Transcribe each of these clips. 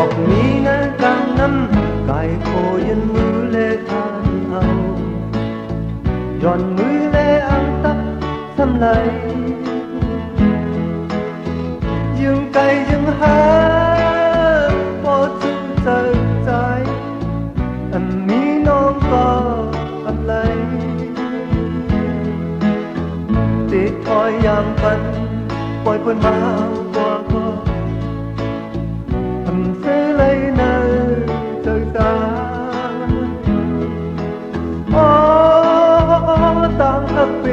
บอกมีนะกังน้ำไก่โคยันมือเลทานเอาย้อนมือเลอังตักสำไหลยังไก่ยังหาพอจุดใจใจอันมีน้องก็อะไรติดคอยยามปันปล่อยคนมาเอากว่าก็ทำเสียเลยนะเธอตาอ๋อต่างหักไป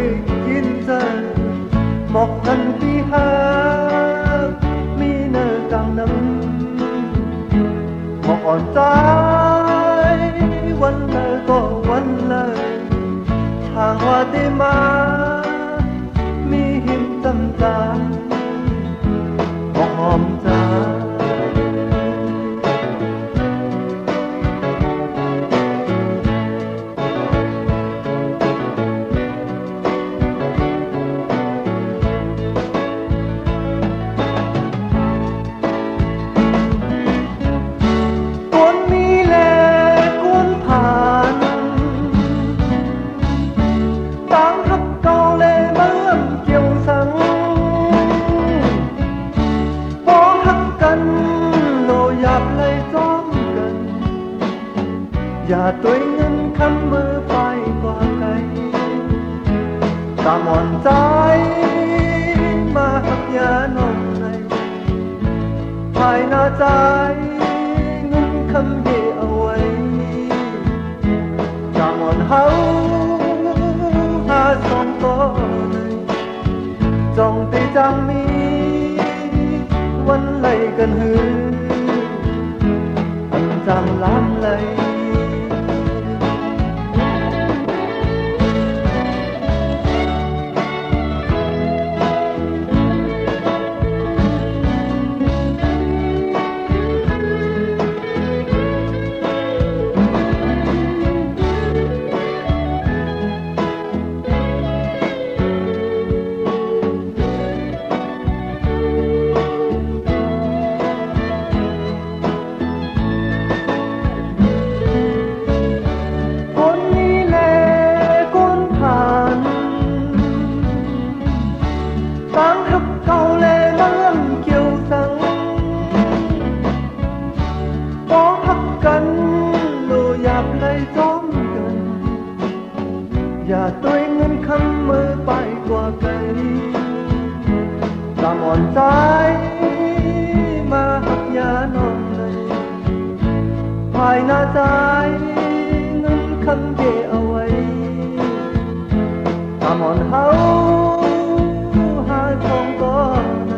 กินใจหมอกกันที่หามีเนื้อกลางน้ำหมอกอ่อนใจวันเลยก็วันเลยทางว่าได้มามีหิมตำตาหมอกหอมใจอย่าตัวเงินคำมือไปกว่าไกลตามอ่อนใจมาหักยานอนในภายหน้าใจเงินคำเยเอาไว้ตามอ่อนเฮาหาสองต่อในจ้องตีจังมีวันไหลกันหืออันจังล้ำไหลอย่าตัวเงินคำมือไปกว่าไกลตามอ่อนใจมาหักยานอนในภายหน้าใจเงินคำเยเอาไว้ตามอ่อนเฮาหาทองก็ใน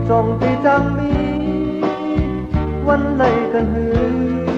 จ้องตีจังมีวันไหลกันหือ